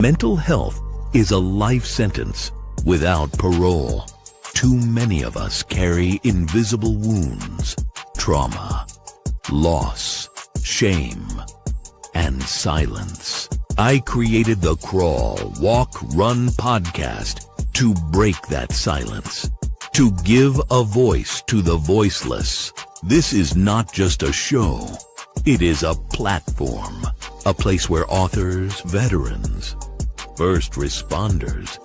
Mental health is a life sentence without parole. Too many of us carry invisible wounds, trauma, loss, shame, and silence. I created the Crawl, Walk, Run podcast to break that silence, to give a voice to the voiceless. This is not just a show. It is a platform, a place where authors, veterans, first responders,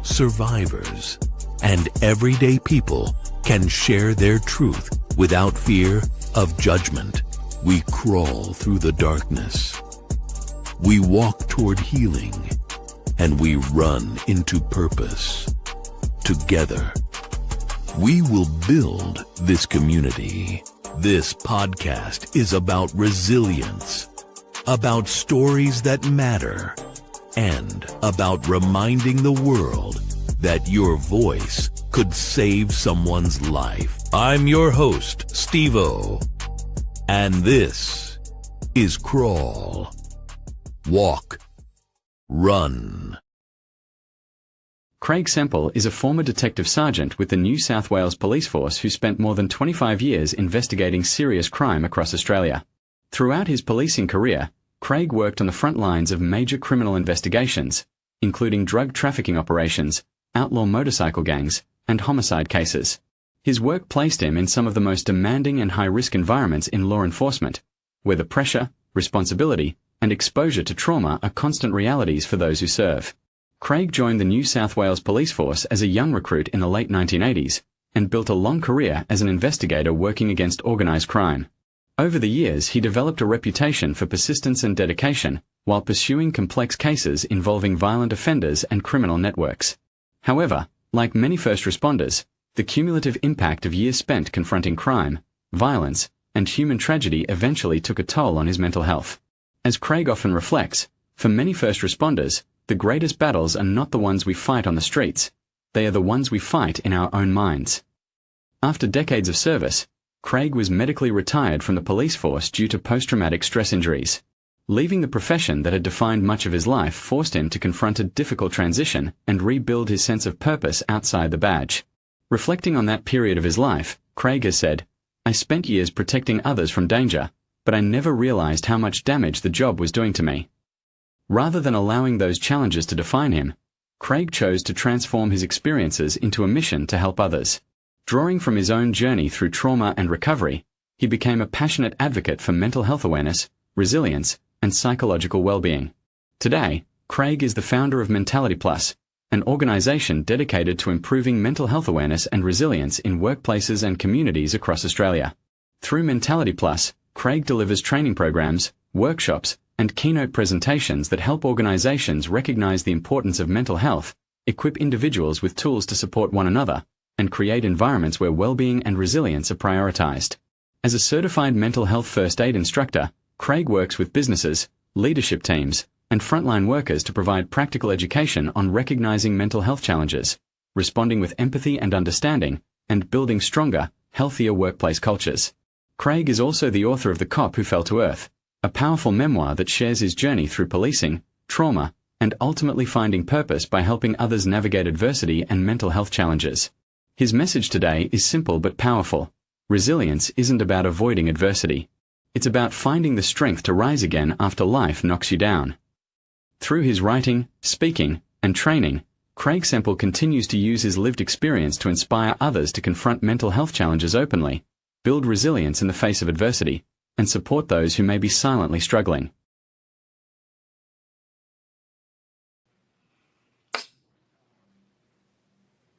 survivors, and everyday people can share their truth without fear of judgment. We crawl through the darkness. We walk toward healing, and we run into purpose. Together, we will build this community. This podcast is about resilience, about stories that matter, and about reminding the world that your voice could save someone's life. I'm your host, Steve-O, and this is Crawl, Walk, Run. Craig Semple is a former detective sergeant with the New South Wales Police Force who spent more than 25 years investigating serious crime across Australia. Throughout his policing career, Craig worked on the front lines of major criminal investigations, including drug trafficking operations, outlaw motorcycle gangs, and homicide cases. His work placed him in some of the most demanding and high-risk environments in law enforcement, where the pressure, responsibility, and exposure to trauma are constant realities for those who serve. Craig joined the New South Wales Police Force as a young recruit in the late 1980s and built a long career as an investigator working against organised crime. Over the years, he developed a reputation for persistence and dedication while pursuing complex cases involving violent offenders and criminal networks. However, like many first responders, the cumulative impact of years spent confronting crime, violence, and human tragedy eventually took a toll on his mental health. As Craig often reflects, for many first responders, the greatest battles are not the ones we fight on the streets, they are the ones we fight in our own minds. After decades of service, Craig was medically retired from the police force due to post-traumatic stress injuries. Leaving the profession that had defined much of his life forced him to confront a difficult transition and rebuild his sense of purpose outside the badge. Reflecting on that period of his life, Craig has said, "I spent years protecting others from danger, but I never realized how much damage the job was doing to me." Rather than allowing those challenges to define him, Craig chose to transform his experiences into a mission to help others. Drawing from his own journey through trauma and recovery, he became a passionate advocate for mental health awareness, resilience, and psychological well-being. Today, Craig is the founder of Mentality Plus, an organization dedicated to improving mental health awareness and resilience in workplaces and communities across Australia. Through Mentality Plus, Craig delivers training programs, workshops, and keynote presentations that help organizations recognize the importance of mental health, equip individuals with tools to support one another, and create environments where well-being and resilience are prioritized. As a certified mental health first aid instructor, Craig works with businesses, leadership teams, and frontline workers to provide practical education on recognizing mental health challenges, responding with empathy and understanding, and building stronger, healthier workplace cultures. Craig is also the author of The Cop Who Fell to Earth, a powerful memoir that shares his journey through policing, trauma, and ultimately finding purpose by helping others navigate adversity and mental health challenges. His message today is simple but powerful. Resilience isn't about avoiding adversity. It's about finding the strength to rise again after life knocks you down. Through his writing, speaking, and training, Craig Semple continues to use his lived experience to inspire others to confront mental health challenges openly, build resilience in the face of adversity, and support those who may be silently struggling.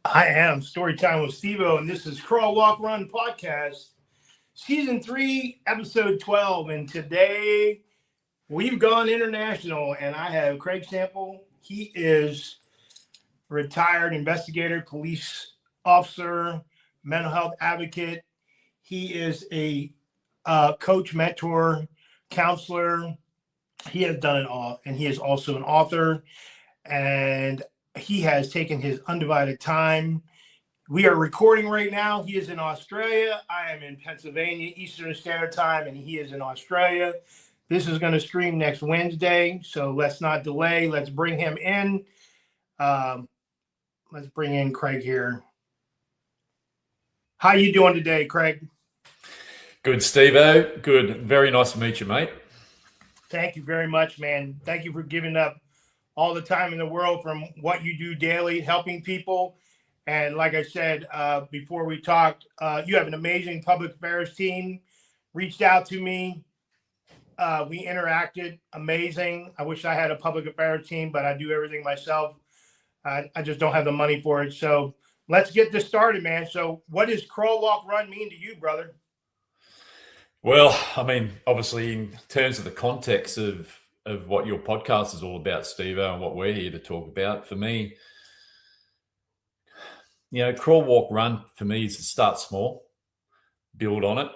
I am Storytime with Steve-O, and this is Crawl, Walk, Run podcast, Season 3, Episode 12. And today we've gone international, and I have Craig Semple. He is retired investigator, police officer, mental health advocate. He is a coach, mentor, counselor. He has done it all, and he is also an author. And he has taken his undivided time. We are recording right now. He is in Australia. I am in Pennsylvania, Eastern Standard Time, and he is in Australia. This is going to stream next Wednesday, so let's not delay. Let's bring him in. Let's bring in Craig here. How you doing today, Craig? Good, Steve-O. Good. Very nice to meet you, mate. Thank you very much, man. Thank you for giving up all the time in the world from what you do daily, helping people. And like I said, before we talked, you have an amazing public affairs team. Reached out to me. We interacted. Amazing. I wish I had a public affairs team, but I do everything myself. I just don't have the money for it. So let's get this started, man. So what does Crawl, Walk, Run mean to you, brother? Well, I mean, obviously, in terms of the context of what your podcast is all about, Steve-O, and what we're here to talk about, for me, Crawl, Walk, Run, for me, is to start small, build on it,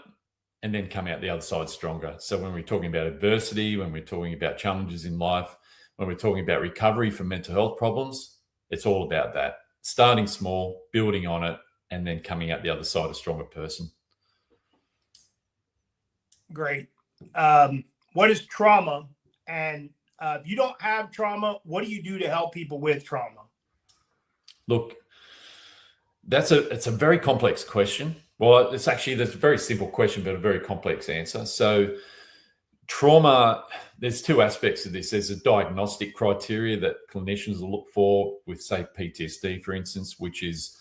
and then come out the other side stronger. So when we're talking about adversity, when we're talking about challenges in life, when we're talking about recovery from mental health problems, it's all about that. Starting small, building on it, and then coming out the other side a stronger person. Great. What is trauma? And if you don't have trauma, what do you do to help people with trauma? Look, it's a very complex question. Well, that's a very simple question, but a very complex answer. So trauma, there's two aspects of this. There's a diagnostic criteria that clinicians will look for with, say, PTSD, for instance, which is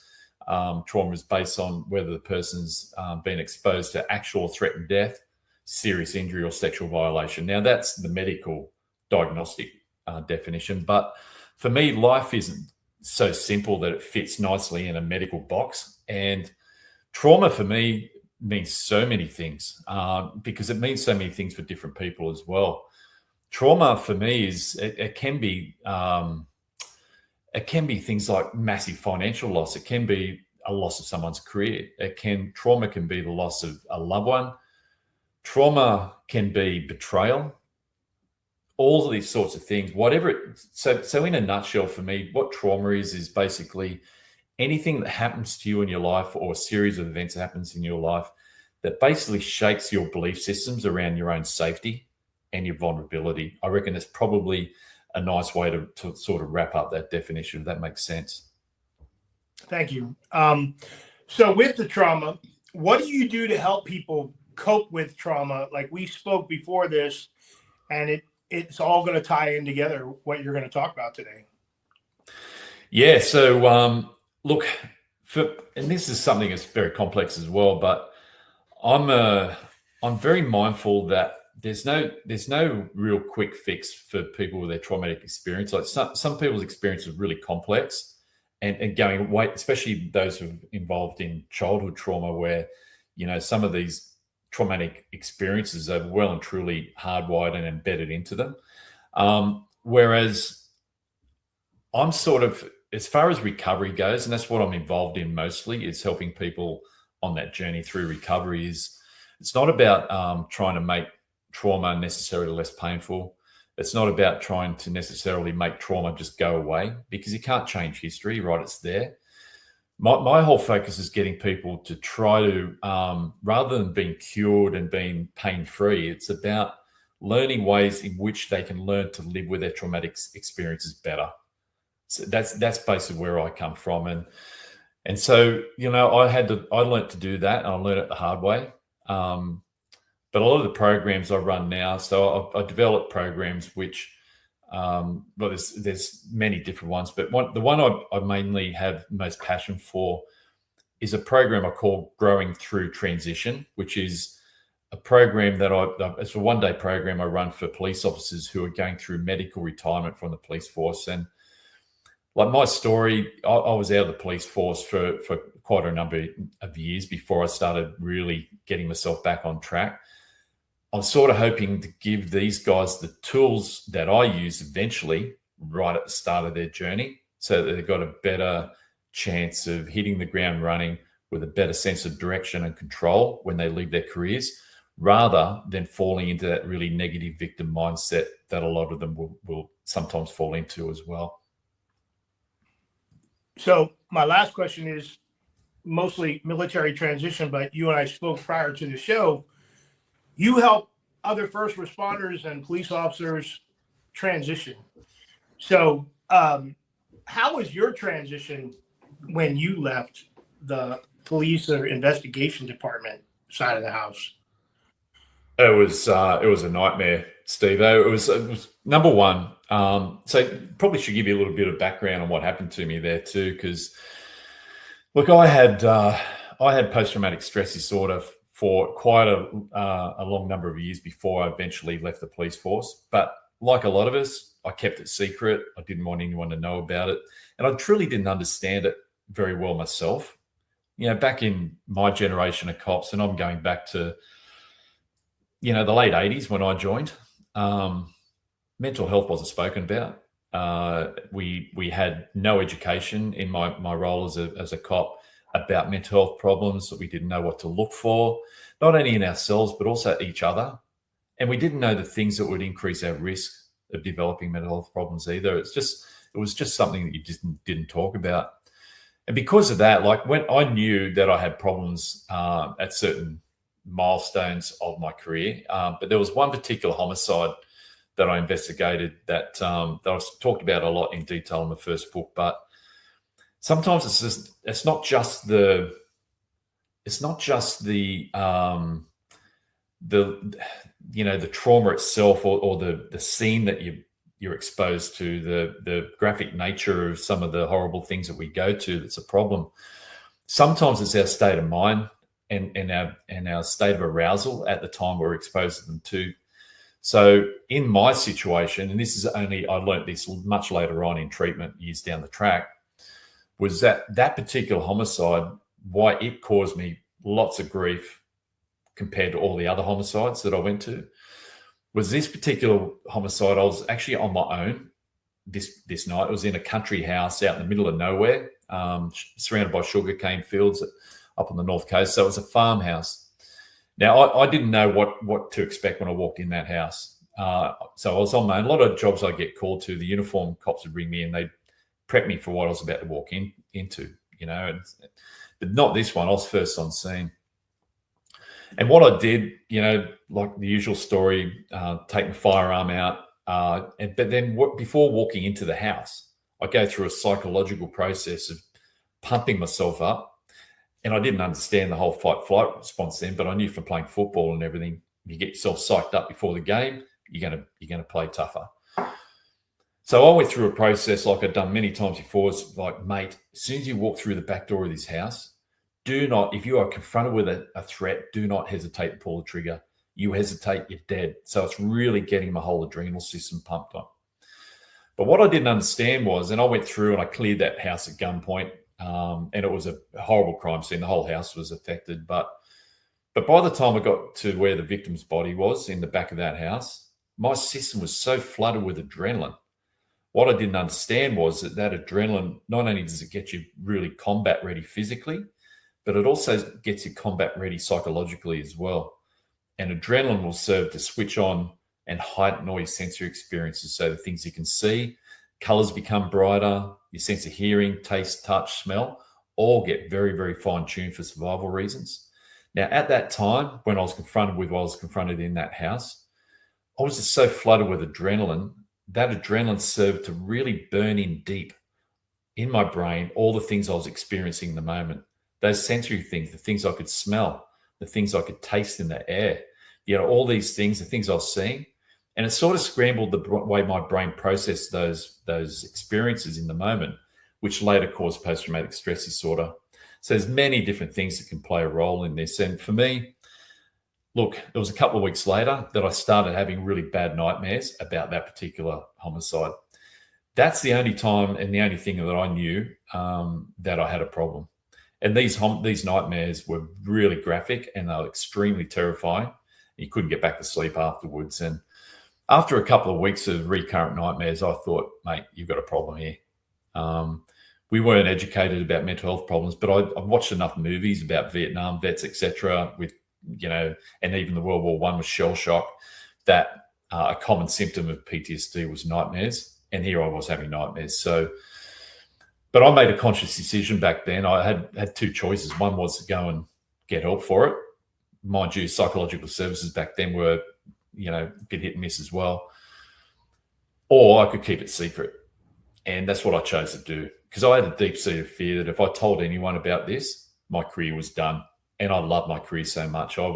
trauma is based on whether the person's been exposed to actual or threatened death, serious injury, or sexual violation. Now, that's the medical diagnostic definition. But for me, life isn't so simple that it fits nicely in a medical box. And trauma for me means so many things because it means so many things for different people as well. Trauma for me is it can be things like massive financial loss. It can be a loss of someone's career. Trauma can be the loss of a loved one. Trauma can be betrayal. All of these sorts of things. So in a nutshell, for me, what trauma is basically anything that happens to you in your life, or a series of events that happens in your life that basically shakes your belief systems around your own safety and your vulnerability. I reckon it's probably a nice way to sort of wrap up that definition, if that makes sense. Thank you. So with the trauma, what do you do to help people cope with trauma? Like we spoke before this, and it's all going to tie in together, what you're going to talk about today. Yeah. So, look, and this is something that's very complex as well, but I'm very mindful that there's no real quick fix for people with their traumatic experience. Like some people's experience is really complex and going away, especially those who are involved in childhood trauma, where, some of these traumatic experiences are well and truly hardwired and embedded into them. Whereas I'm sort of, as far as recovery goes, and that's what I'm involved in mostly, is helping people on that journey through recovery. It's not about trying to make trauma necessarily less painful. It's not about trying to necessarily make trauma just go away, because you can't change history, right? It's there. My whole focus is getting people to try to, rather than being cured and being pain-free, it's about learning ways in which they can learn to live with their traumatic experiences better. So that's basically where I come from. And so, I learned to do that, and I learned it the hard way. But a lot of the programs I run now, so I developed programs which, there's many different ones, but the one I mainly have most passion for is a program I call Growing Through Transition, which is a program that it's a one-day program I run for police officers who are going through medical retirement from the police force. And like my story, I was out of the police force for quite a number of years before I started really getting myself back on track. I'm sort of hoping to give these guys the tools that I use eventually right at the start of their journey, so that they've got a better chance of hitting the ground running with a better sense of direction and control when they leave their careers, rather than falling into that really negative victim mindset that a lot of them will sometimes fall into as well. So my last question is mostly military transition, but you and I spoke prior to the show. You help other first responders and police officers transition. So how was your transition when you left the police or investigation department side of the house? It was a nightmare, Steve. It was number one. So probably should give you a little bit of background on what happened to me there too, because look, I had post-traumatic stress disorder for quite a long number of years before I eventually left the police force. But like a lot of us, I kept it secret. I didn't want anyone to know about it, and I truly didn't understand it very well myself. You know, back in my generation of cops, and I'm going back to, you know, the late 80s when I joined, mental health wasn't spoken about. We had no education in my role as a cop about mental health problems. That we didn't know what to look for, not only in ourselves, but also each other. And we didn't know the things that would increase our risk of developing mental health problems either. It was just something that you just didn't talk about. And because of that, like when I knew that I had problems at certain milestones of my career, but there was one particular homicide that I investigated that I talked about a lot in detail in the first book. But sometimes it's not just the trauma itself or the scene that you're exposed to, the graphic nature of some of the horrible things that we go to that's a problem. Sometimes it's our state of mind and our state of arousal at the time we're exposed to them too. So in my situation, and this is only, I learned this much later on in treatment years down the track, was that particular homicide, why it caused me lots of grief compared to all the other homicides that I went to, was this particular homicide. I was actually on my own this night. It was in a country house out in the middle of nowhere, surrounded by sugarcane fields up on the north coast. So it was a farmhouse. Now, I didn't know what to expect when I walked in that house. So I was on my own. A lot of jobs I get called to, the uniform cops would bring me in. They'd prep me for what I was about to walk into, you know. But not this one. I was first on scene. And what I did, you know, like the usual story, take my firearm out. But then before walking into the house, I go through a psychological process of pumping myself up. And I didn't understand the whole fight-flight response then, but I knew from playing football and everything, you get yourself psyched up before the game, you're gonna play tougher. So I went through a process like I've done many times before. It's like, mate, as soon as you walk through the back door of this house, do not, if you are confronted with a threat, do not hesitate to pull the trigger. You hesitate, you're dead. So it's really getting my whole adrenal system pumped up. But what I didn't understand was, and I went through and I cleared that house at gunpoint, and it was a horrible crime scene. The whole house was affected. But by the time I got to where the victim's body was in the back of that house, my system was so flooded with adrenaline. What I didn't understand was that adrenaline, not only does it get you really combat ready physically, but it also gets you combat ready psychologically as well. And adrenaline will serve to switch on and heighten all your sensory experiences. So the things you can see, colors become brighter, your sense of hearing, taste, touch, smell, all get very, very fine-tuned for survival reasons. Now, at that time, when I was confronted with what I was confronted in that house, I was just so flooded with adrenaline. That adrenaline served to really burn in deep in my brain all the things I was experiencing in the moment. Those sensory things, the things I could smell, the things I could taste in the air, you know, all these things, the things I was seeing. And it sort of scrambled the way my brain processed those experiences in the moment, which later caused post-traumatic stress disorder. So there's many different things that can play a role in this. And for me, look, it was a couple of weeks later that I started having really bad nightmares about that particular homicide. That's the only time and the only thing that I knew that I had a problem. And these nightmares were really graphic and they were extremely terrifying. You couldn't get back to sleep afterwards. And after a couple of weeks of recurrent nightmares, I thought, mate, you've got a problem here. We weren't educated about mental health problems, but I watched enough movies about Vietnam vets, etc., with, you know, and even the World War I was shell shock, that a common symptom of PTSD was nightmares. And here I was having nightmares. So, but I made a conscious decision back then. I had two choices. One was to go and get help for it. Mind you, psychological services back then were a bit hit and miss as well. Or I could keep it secret. And that's what I chose to do, because I had a deep-seated fear that if I told anyone about this, my career was done. And I loved my career so much. Policing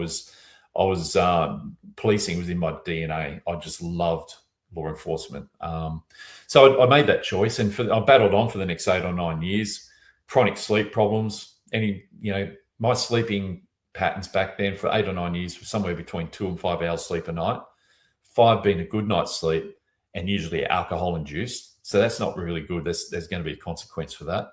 was in my DNA. I just loved law enforcement. So I made that choice, and I battled on for the next 8 or 9 years. Chronic sleep problems. My sleeping patterns back then for 8 or 9 years were somewhere between 2 and 5 hours sleep a night. 5 being a good night's sleep, and usually alcohol induced. So that's not really good. There's going to be a consequence for that.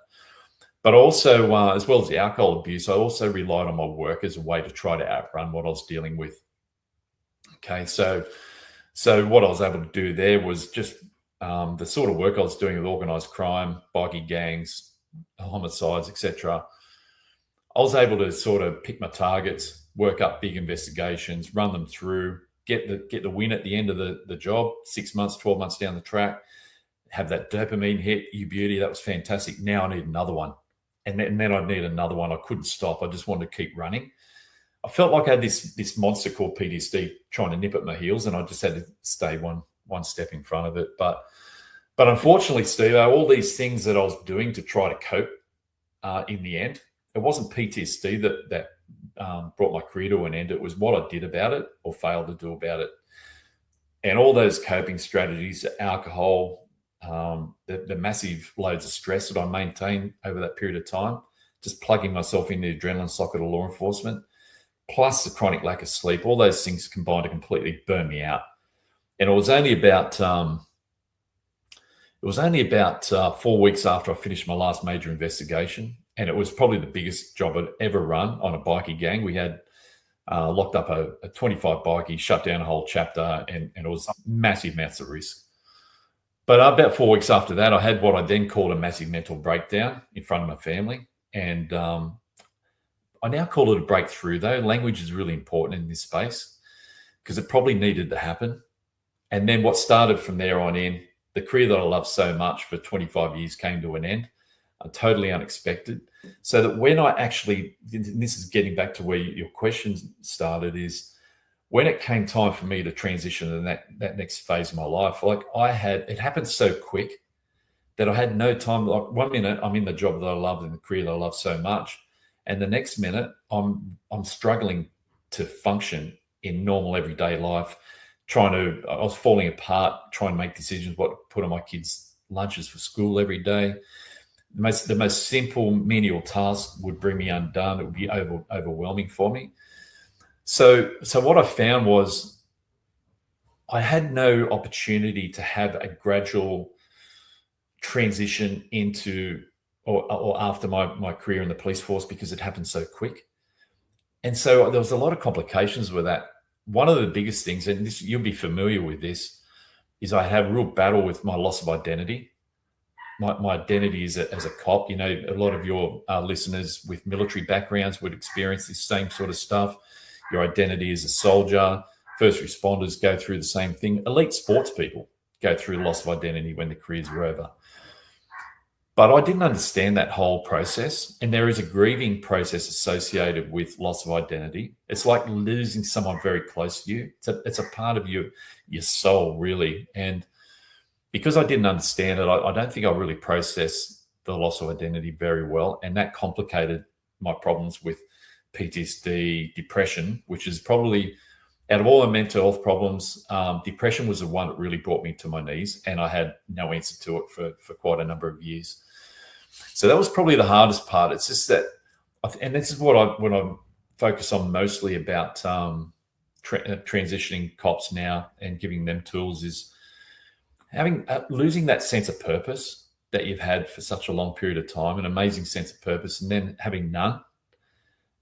But also, as well as the alcohol abuse, I also relied on my work as a way to try to outrun what I was dealing with. Okay, so what I was able to do there was just the sort of work I was doing with organised crime, bikie gangs, homicides, etc. I was able to sort of pick my targets, work up big investigations, run them through, get the win at the end of the job, 6 months, 12 months down the track, have that dopamine hit, you beauty, that was fantastic. Now I need another one. And then I'd need another one. I couldn't stop. I just wanted to keep running. I felt like I had this monster called PTSD trying to nip at my heels, and I just had to stay one step in front of it. But unfortunately, Steve, all these things that I was doing to try to cope, in the end, it wasn't PTSD that brought my career to an end. It was what I did about it or failed to do about it. And all those coping strategies, alcohol, the massive loads of stress that I maintained over that period of time, just plugging myself in the adrenaline socket of law enforcement, plus the chronic lack of sleep, all those things combined to completely burn me out. And it was only about 4 weeks after I finished my last major investigation, and it was probably the biggest job I'd ever run on a bikie gang. We had locked up a 25 bikie, shut down a whole chapter, and it was massive amounts of risk. But about 4 weeks after that, I had what I then called a massive mental breakdown in front of my family. And I now call it a breakthrough, though. Language is really important in this space because it probably needed to happen. And then what started from there on in, the career that I loved so much for 25 years came to an end, totally unexpected. So that when I actually, and this is getting back to where your question started, is when it came time for me to transition to that next phase of my life, it happened so quick that I had no time. Like 1 minute I'm in the job that I loved and the career that I loved so much, and the next minute I'm struggling to function in normal everyday life. I was falling apart trying to make decisions what to put on my kids' lunches for school every day. The most simple menial task would bring me undone. It would be overwhelming for me. So what I found was I had no opportunity to have a gradual transition into or after my career in the police force because it happened so quick. And so there was a lot of complications with that. One of the biggest things, and this, you'll be familiar with this, is I had a real battle with my loss of identity. My identity as a cop. A lot of your listeners with military backgrounds would experience this same sort of stuff. Your identity as a soldier, first responders go through the same thing. Elite sports people go through loss of identity when the careers are over. But I didn't understand that whole process. And there is a grieving process associated with loss of identity. It's like losing someone very close to you. It's a part of your soul, really. And because I didn't understand it, I don't think I really processed the loss of identity very well. And that complicated my problems with PTSD, depression, which is probably, out of all the mental health problems, depression was the one that really brought me to my knees, and I had no answer to it for quite a number of years. So that was probably the hardest part. It's just that, and this is what I focus on mostly about transitioning cops now and giving them tools, is losing that sense of purpose that you've had for such a long period of time, an amazing sense of purpose, and then having none.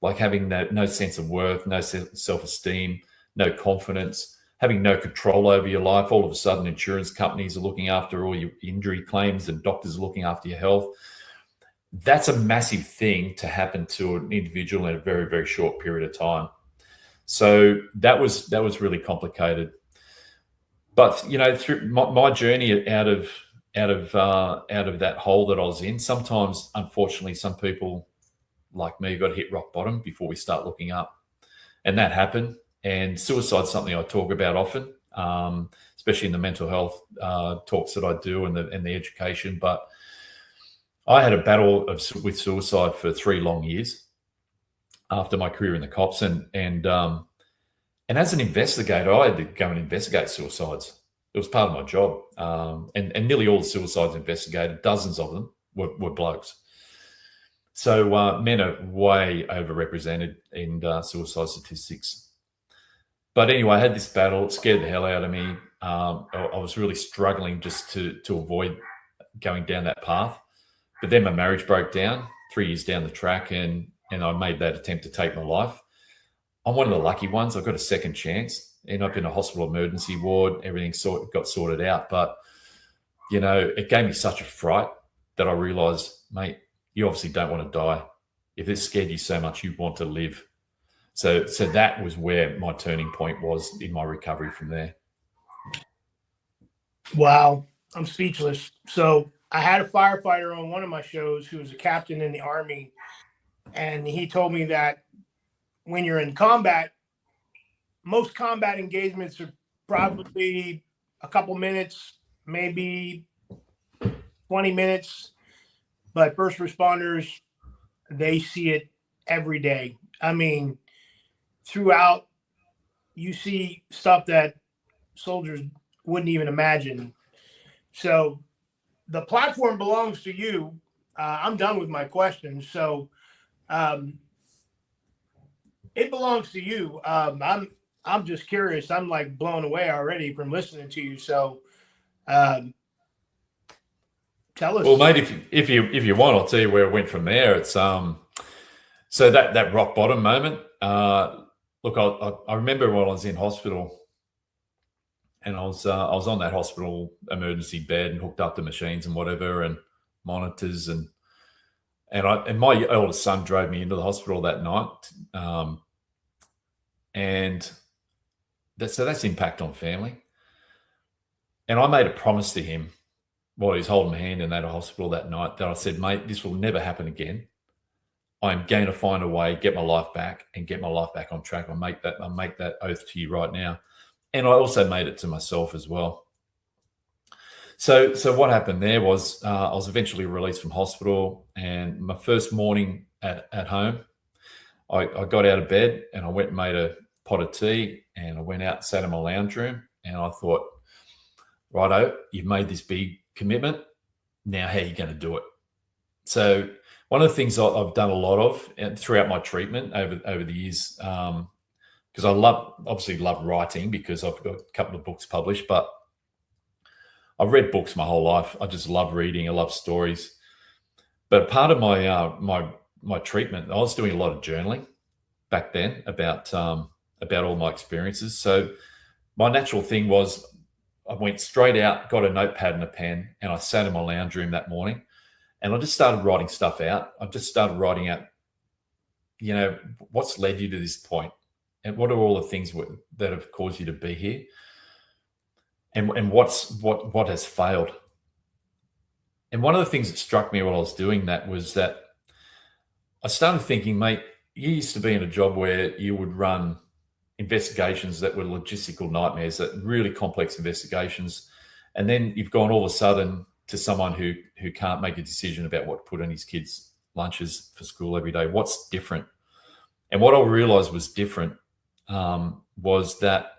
Like having no sense of worth, no self-esteem, no confidence, having no control over your life. All of a sudden, insurance companies are looking after all your injury claims and doctors are looking after your health. That's a massive thing to happen to an individual in a very, very short period of time. So that was really complicated. But through my journey out of that hole that I was in, sometimes, unfortunately, some people like me got to hit rock bottom before we start looking up, and that happened. And suicide's something I talk about often, especially in the mental health talks that I do and the education. But I had a battle with suicide for 3 long years after my career in the cops, and as an investigator, I had to go and investigate suicides. It was part of my job, and nearly all the suicides investigated, dozens of them, were blokes. So men are way overrepresented in suicide statistics. But anyway, I had this battle. It scared the hell out of me. I was really struggling just to avoid going down that path. But then my marriage broke down 3 years down the track, and I made that attempt to take my life. I'm one of the lucky ones. I got a second chance. Ended up in a hospital emergency ward. Everything got sorted out. But, you know, it gave me such a fright that I realised, mate, you obviously don't want to die. If it scared you so much, you want to live. So that was where my turning point was in my recovery from there. Wow, I'm speechless. So I had a firefighter on one of my shows who was a captain in the Army, and he told me that when you're in combat, most combat engagements are probably a couple minutes, maybe 20 minutes, but first responders, they see it every day. I mean, throughout, you see stuff that soldiers wouldn't even imagine. So the platform belongs to you. I'm done with my questions. So it belongs to you. I'm just curious. I'm like blown away already from listening to you. So tell us. Well, mate, if you want, I'll tell you where it went from there. It's so that rock bottom moment. Look, I remember when I was in hospital, and I was on that hospital emergency bed and hooked up to machines and whatever and monitors, and my eldest son drove me into the hospital that night, and that's impact on family. And I made a promise to him while he was holding my hand in that hospital that night that I said, mate, this will never happen again. I'm going to find a way, get my life back and get my life back on track. I make that oath to you right now. And I also made it to myself as well. So what happened there was I was eventually released from hospital, and my first morning at home, I got out of bed and I went and made a pot of tea, and I went out and sat in my lounge room, and I thought, righto, you've made this big commitment. Now how are you going to do it? So one of the things I've done a lot of throughout my treatment over the years, because I obviously love writing because I've got a couple of books published, but I've read books my whole life. I just love reading. I love stories. But part of my treatment, I was doing a lot of journaling back then about all my experiences. So my natural thing was I went straight out, got a notepad and a pen, and I sat in my lounge room that morning, and I just started writing stuff out. I just started writing out, you know, what's led you to this point, and what are all the things that have caused you to be here, and what has failed. And one of the things that struck me while I was doing that was that I started thinking, mate, you used to be in a job where you would run investigations that were logistical nightmares, that really complex investigations, and then you've gone all of a sudden to someone who can't make a decision about what to put on his kids' lunches for school every day. What's different? And what I realized was different was that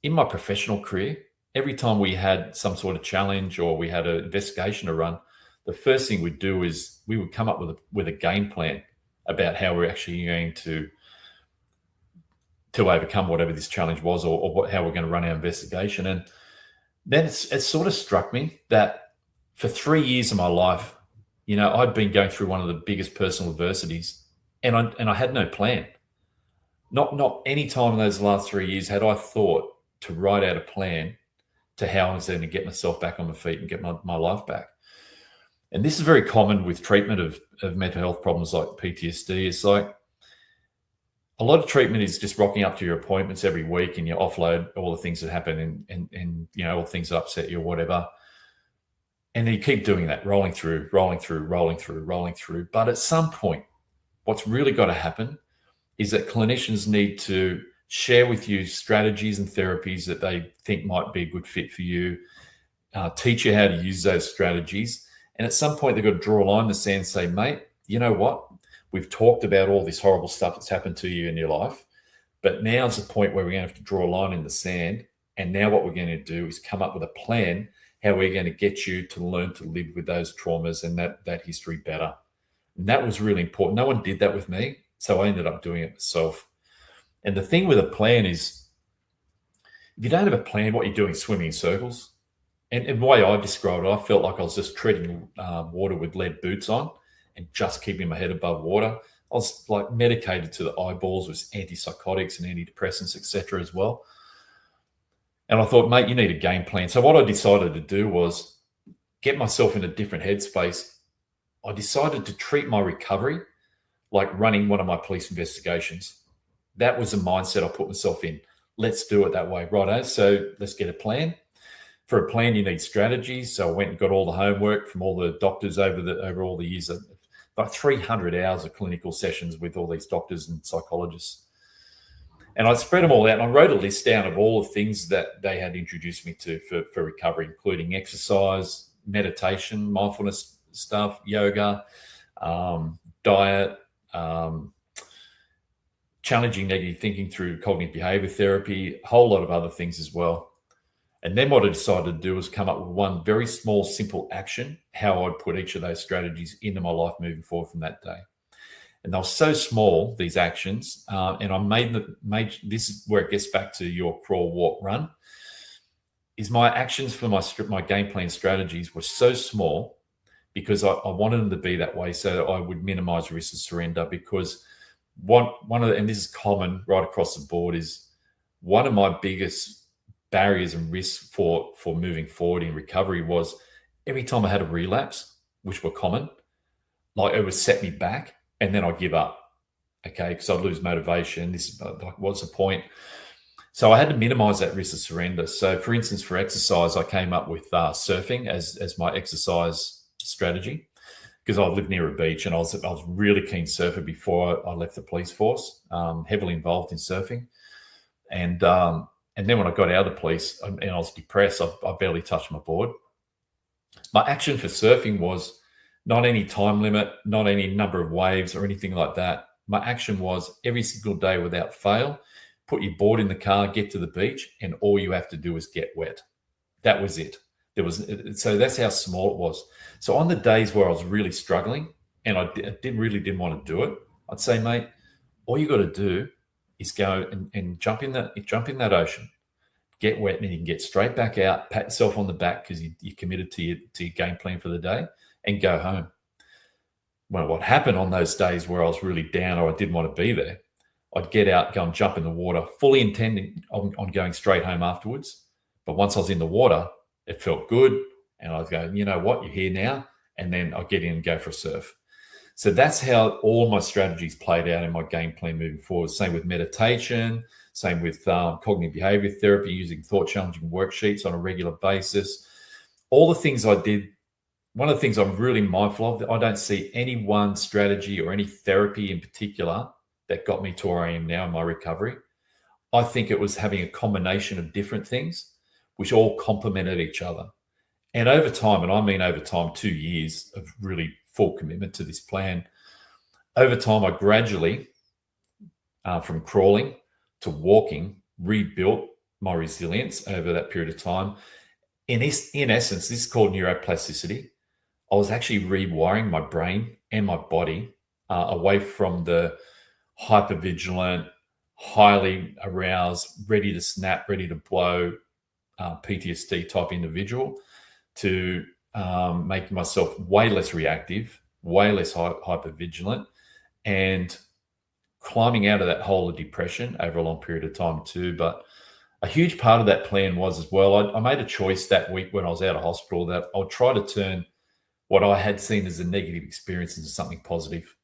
in my professional career, every time we had some sort of challenge or we had an investigation to run, the first thing we'd do is we would come up with a game plan about how we're actually going to overcome whatever this challenge was, or how we're going to run our investigation. And then it sort of struck me that for 3 years of my life, you know, I'd been going through one of the biggest personal adversities, and I had no plan. Not any time in those last 3 years had I thought to write out a plan to how I was going to get myself back on my feet and get my life back. And this is very common with treatment of mental health problems like PTSD. It's like a lot of treatment is just rocking up to your appointments every week, and you offload all the things that happen and you know, all the things that upset you or whatever. And you keep doing that, rolling through. But at some point, what's really got to happen is that clinicians need to share with you strategies and therapies that they think might be a good fit for you, teach you how to use those strategies. And at some point, they've got to draw a line in the sand and say, mate, you know what? We've talked about all this horrible stuff that's happened to you in your life, but now's the point where we're going to have to draw a line in the sand. And now what we're going to do is come up with a plan how we're going to get you to learn to live with those traumas and that history better. And that was really important. No one did that with me, so I ended up doing it myself. And the thing with a plan is, if you don't have a plan, what you're doing is swimming in circles. And the way I described it, I felt like I was just treading water with lead boots on and just keeping my head above water. I was like medicated to the eyeballs with antipsychotics and antidepressants, etc. as well. And I thought, mate, you need a game plan. So what I decided to do was get myself in a different headspace. I decided to treat my recovery like running one of my police investigations. That was the mindset I put myself in. Let's do it that way. Righto, so let's get a plan. For a plan, you need strategies. So I went and got all the homework from all the doctors over all the years, about 300 hours of clinical sessions with all these doctors and psychologists. And I spread them all out, and I wrote a list down of all the things that they had introduced me to for recovery, including exercise, meditation, mindfulness stuff, yoga, diet, challenging negative thinking through cognitive behavior therapy, a whole lot of other things as well. And then what I decided to do was come up with one very small, simple action, how I'd put each of those strategies into my life moving forward from that day. And they were so small, these actions, and I made this is where it gets back to your crawl, walk, run, is my actions for my game plan strategies were so small because I wanted them to be that way so that I would minimize risk of surrender. Because one of the, and this is common right across the board, is one of my biggest barriers and risks for moving forward in recovery was every time I had a relapse, which were common, like it would set me back. And then I'd give up, okay, because I'd lose motivation. This, like, what's the point? So I had to minimize that risk of surrender. So, for instance, for exercise, I came up with surfing as my exercise strategy, because I lived near a beach and I was really keen surfer before I left the police force, heavily involved in surfing. And then when I got out of the police and I was depressed, I barely touched my board. My action for surfing was not any time limit, not any number of waves or anything like that. My action was every single day without fail, put your board in the car, get to the beach, and all you have to do is get wet. That was it. So that's how small it was. So on the days where I was really struggling and I really didn't want to do it, I'd say, mate, all you got to do is go and jump in that ocean, get wet, and you can get straight back out, pat yourself on the back because you're committed to your game plan for the day, and go home. Well, what happened on those days where I was really down or I didn't want to be there, I'd get out, go and jump in the water, fully intending on going straight home afterwards. But once I was in the water, it felt good. And I'd go, you know what, you're here now. And then I'd get in and go for a surf. So that's how all my strategies played out in my game plan moving forward. Same with meditation, same with cognitive behavior therapy, using thought challenging worksheets on a regular basis. All the things I did. One of the things I'm really mindful of, I don't see any one strategy or any therapy in particular that got me to where I am now in my recovery. I think it was having a combination of different things which all complemented each other. And over time, and I mean over time, 2 years of really full commitment to this plan, over time I gradually, from crawling to walking, rebuilt my resilience over that period of time. In essence, this is called neuroplasticity. I was actually rewiring my brain and my body away from the hypervigilant, highly aroused, ready to snap, ready to blow PTSD type individual to making myself way less reactive, way less hypervigilant, and climbing out of that hole of depression over a long period of time too. But a huge part of that plan was as well, I made a choice that week when I was out of hospital that I'll try to turn what I had seen as a negative experience into something positive.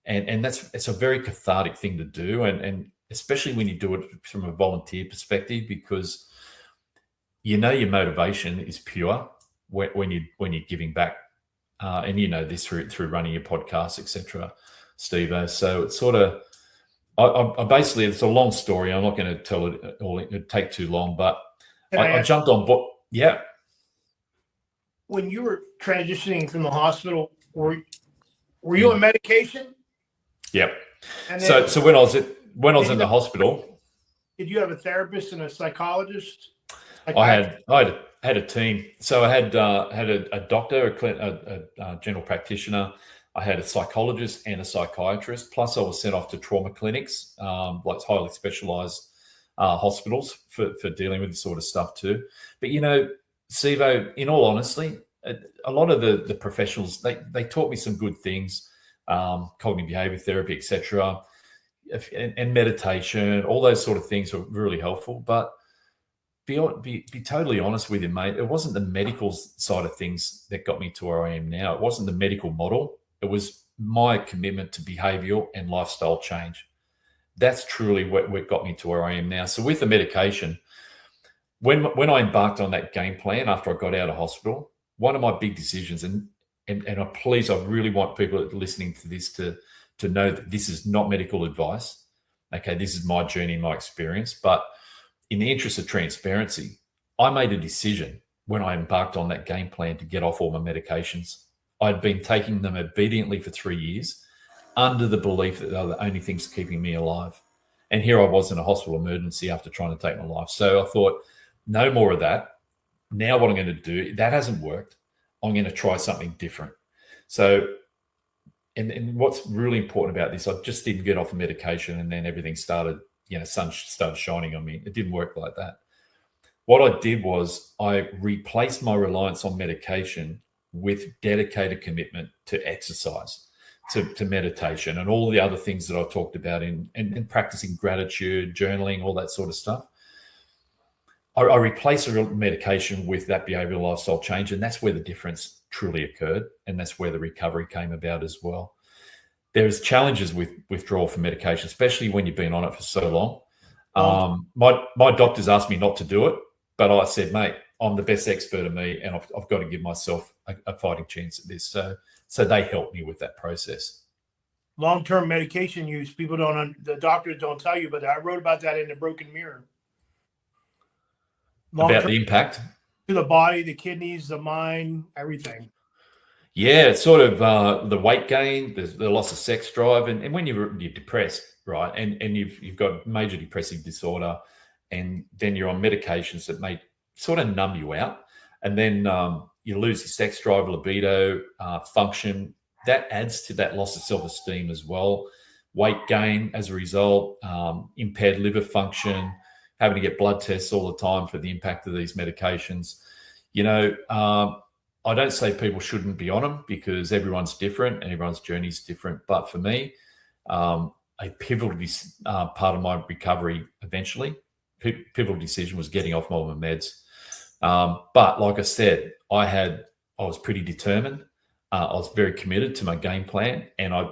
And it's a very cathartic thing to do. And especially when you do it from a volunteer perspective, because you know your motivation is pure when you're giving back. And you know this through running your podcast, etc., Steve. So it's sort of, I basically, it's a long story. I'm not going to tell it all. It'd take too long, but I jumped on board. Yeah. When you were transitioning from the hospital, were you on medication? Yep. And then, so when I was in the hospital, did you have a therapist and a psychologist? I had a team. So I had a doctor, a general practitioner. I had a psychologist and a psychiatrist. Plus, I was sent off to trauma clinics, like highly specialized hospitals for dealing with this sort of stuff too. But Sivo, in all honesty, a lot of the professionals, they taught me some good things, cognitive behavior therapy, etc., and meditation. All those sort of things were really helpful. But be totally honest with you, mate, it wasn't the medical side of things that got me to where I am now. It wasn't the medical model. It was my commitment to behavioral and lifestyle change. That's truly what got me to where I am now. So with the medication, when I embarked on that game plan after I got out of hospital, one of my big decisions, and I really want people listening to this to know that this is not medical advice. Okay, this is my journey, my experience. But in the interest of transparency, I made a decision when I embarked on that game plan to get off all my medications. I'd been taking them obediently for 3 years under the belief that they were the only things keeping me alive. And here I was in a hospital emergency after trying to take my life. So I thought, no more of that. Now what I'm going to do, that hasn't worked. I'm going to try something different. So, and what's really important about this, I just didn't get off the medication and then everything started, sun started shining on me. It didn't work like that. What I did was I replaced my reliance on medication with dedicated commitment to exercise, to meditation, and all the other things that I talked about in practicing gratitude, journaling, all that sort of stuff. I replaced the medication with that behavioral lifestyle change, and that's where the difference truly occurred, and that's where the recovery came about as well. There's challenges with withdrawal from medication, especially when you've been on it for so long. My doctors asked me not to do it, but I said, mate, I'm the best expert of me, and I've got to give myself a fighting chance at this. So they helped me with that process. Long-term medication use, the doctors don't tell you, but I wrote about that in The Broken Mirror. About the impact? To the body, the kidneys, the mind, everything. Yeah, it's sort of the weight gain, the loss of sex drive, and when you're depressed, right, and you've got major depressive disorder, and then you're on medications that may sort of numb you out, and then you lose your sex drive, libido, function. That adds to that loss of self-esteem as well. Weight gain as a result, impaired liver function, having to get blood tests all the time for the impact of these medications. I don't say people shouldn't be on them because everyone's different and everyone's journey is different. But for me, a pivotal part of my recovery eventually, pivotal decision was getting off all my meds. But like I said, I was pretty determined. I was very committed to my game plan, and I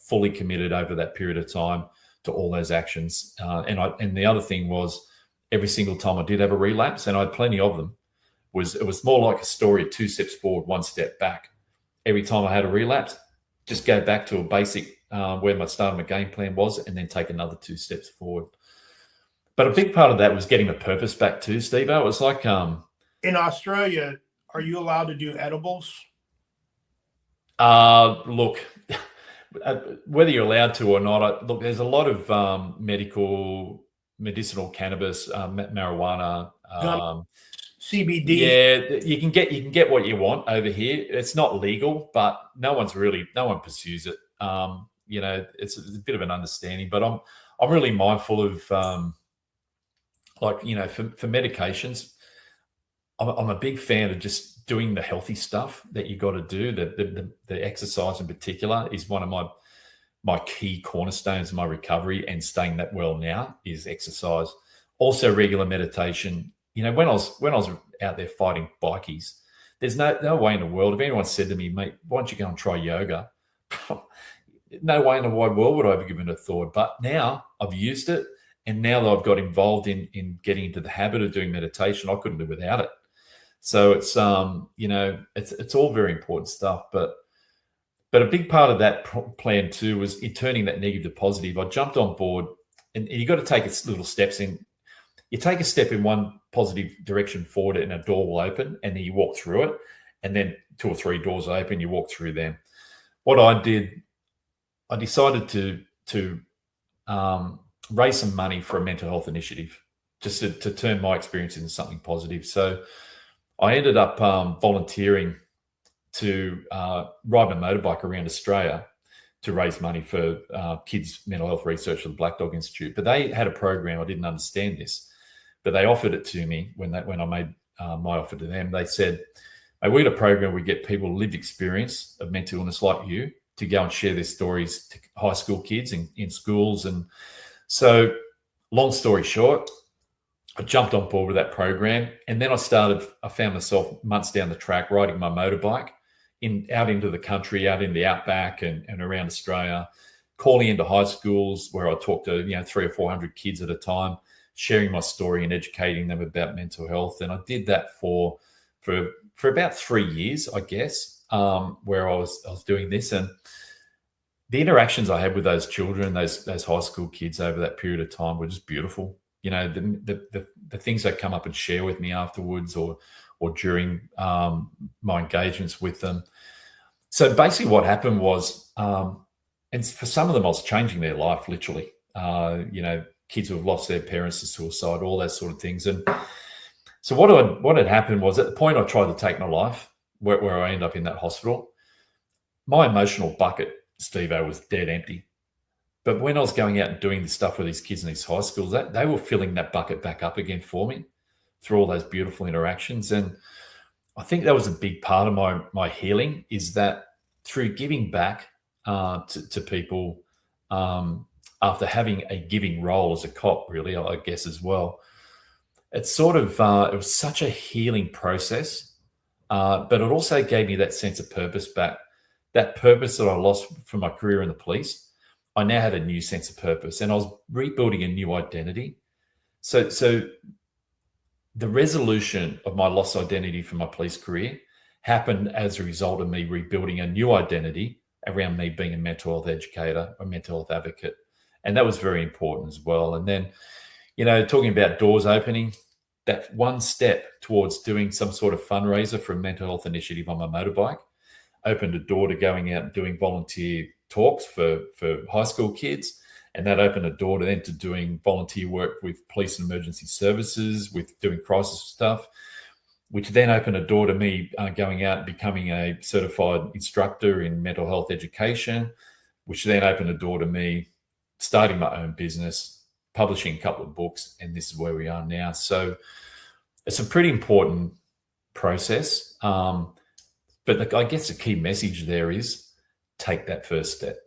fully committed over that period of time to all those actions. And the other thing was, every single time I did have a relapse, and I had plenty of them, it was more like a story of 2 steps forward, 1 step back. Every time I had a relapse, just go back to a basic where my start of my game plan was, and then take another 2 steps forward. But a big part of that was getting the purpose back too, Steve. It was like in Australia, are you allowed to do edibles? Look, whether you're allowed to or not, look, there's a lot of medicinal cannabis, marijuana, CBD. Yeah, you can get what you want over here. It's not legal, but no one pursues it. It's a bit of an understanding, but I'm really mindful of for medications. I'm a big fan of just doing the healthy stuff that you got to do. The exercise in particular is one of my key cornerstones of my recovery, and staying that well now is exercise. Also regular meditation. When I was out there fighting bikies, there's no way in the world, if anyone said to me, mate, why don't you go and try yoga? No way in the wide world would I have given it a thought. But now I've used it, and now that I've got involved in getting into the habit of doing meditation, I couldn't live without it. So it's it's all very important stuff. But But a big part of that plan too was in turning that negative to positive. I jumped on board, and you got to take little steps in. You take a step in one positive direction forward and a door will open, and then you walk through it, and then 2 or 3 doors open, you walk through them. What I did, I decided to raise some money for a mental health initiative, just to turn my experience into something positive. So I ended up volunteering to ride my motorbike around Australia to raise money for kids' mental health research for the Black Dog Institute. But they had a program. I didn't understand this, but they offered it to me when I made my offer to them. They said, hey, we got a program. We get people lived experience of mental illness like you to go and share their stories to high school kids in schools. And so, long story short, I jumped on board with that program, and then I found myself months down the track riding my motorbike out into the country, out in the outback and around Australia, calling into high schools where I talked to 300 or 400 kids at a time, sharing my story and educating them about mental health. And I did that for about 3 years, I guess, where I was doing this. And the interactions I had with those children, those high school kids over that period of time were just beautiful. The things they come up and share with me afterwards or during my engagements with them. So basically what happened was, and for some of them, I was changing their life, literally. Kids who have lost their parents to suicide, all those sort of things. And so what had happened was, at the point I tried to take my life, where I ended up in that hospital, my emotional bucket, Steve-O, was dead empty. But when I was going out and doing this stuff with these kids in these high schools, they were filling that bucket back up again for me through all those beautiful interactions. And I think that was a big part of my healing, is that through giving back to people after having a giving role as a cop, really, I guess, as well. It's sort of, it was such a healing process, but it also gave me that sense of purpose back, that purpose that I lost from my career in the police. I now had a new sense of purpose, and I was rebuilding a new identity. So the resolution of my lost identity from my police career happened as a result of me rebuilding a new identity around me being a mental health educator, a mental health advocate. And that was very important as well. And then, talking about doors opening, that one step towards doing some sort of fundraiser for a mental health initiative on my motorbike opened a door to going out and doing volunteer talks for high school kids. And that opened a door to doing volunteer work with police and emergency services, with doing crisis stuff, which then opened a door to me going out and becoming a certified instructor in mental health education, which then opened a door to me starting my own business, publishing a couple of books, and this is where we are now. So it's a pretty important process. But I guess the key message there is take that first step.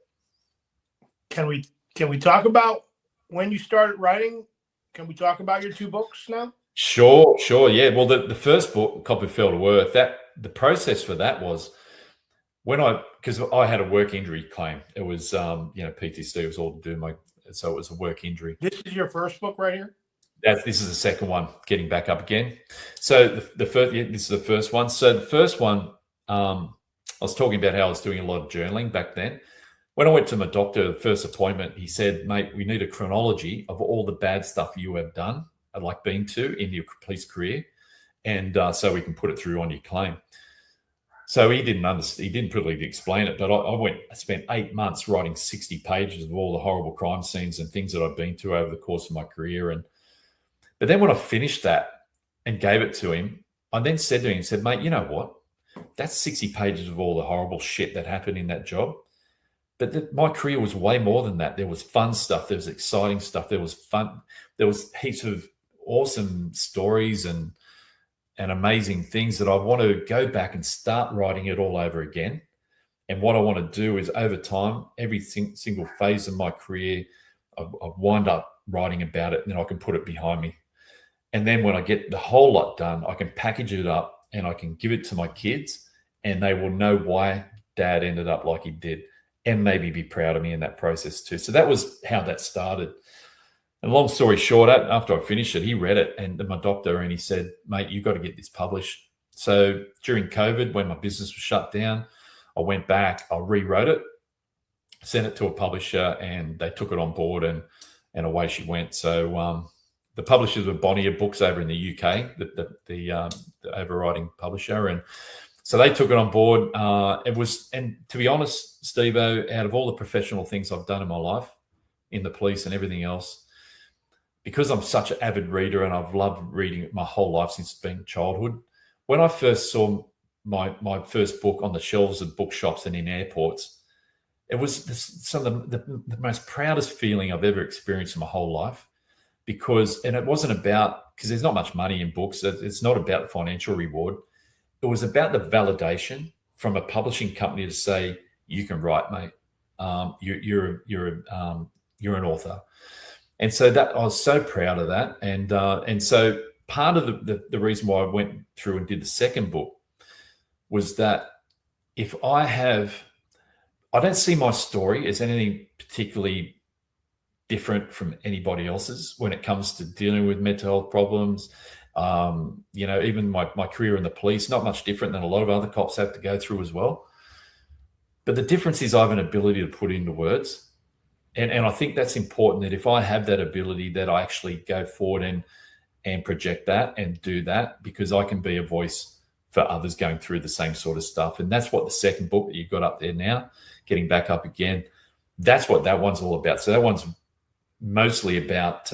Can we talk about when you started writing? Can we talk about your 2 books now? Sure. Yeah. Well, the first book, Copper Fell to Earth, the process for that was because I had a work injury claim. It was, PTSD was all to do so it was a work injury. This is your first book right here? This is the second one, Getting Back Up Again. So this is the first one. So the first one, I was talking about how I was doing a lot of journaling back then. When I went to my doctor, the first appointment, he said, mate, we need a chronology of all the bad stuff you have done, like been to in your police career, and so we can put it through on your claim. So he didn't really explain it, but I spent 8 months writing 60 pages of all the horrible crime scenes and things that I've been to over the course of my career. But then when I finished that and gave it to him, I then said to him, mate, you know what? That's 60 pages of all the horrible shit that happened in that job. But my career was way more than that. There was fun stuff. There was exciting stuff. There was fun. There was heaps of awesome stories and amazing things that I want to go back and start writing it all over again. And what I want to do is, over time, every single phase of my career, I wind up writing about it, and then I can put it behind me. And then when I get the whole lot done, I can package it up and I can give it to my kids, and they will know why Dad ended up like he did, and maybe be proud of me in that process too. So that was how that started. And long story short, after I finished it, he read it, and my doctor, and he said, mate, you've got to get this published. So during COVID, when my business was shut down, I went back, I rewrote it, sent it to a publisher, and they took it on board, and away she went. So the publishers were Bonnier Books over in the UK, the overriding publisher, and so they took it on board. And to be honest, Steve-O, out of all the professional things I've done in my life, in the police and everything else, because I'm such an avid reader and I've loved reading my whole life since being childhood, when I first saw my first book on the shelves of bookshops and in airports, it was some of the most proudest feeling I've ever experienced in my whole life. And it wasn't about, because there's not much money in books, it's not about financial reward. It was about the validation from a publishing company to say, you can write, mate. You're an author. And so that I was so proud of that. And so part of the reason why I went through and did the second book was that I don't see my story as anything particularly different from anybody else's when it comes to dealing with mental health problems. Even my career in the police, not much different than a lot of other cops have to go through as well. But the difference is I have an ability to put into words. And I think that's important, that if I have that ability, that I actually go forward and project that and do that, because I can be a voice for others going through the same sort of stuff. And that's what the second book that you've got up there now, Getting Back Up Again, that's what that one's all about. So that one's mostly about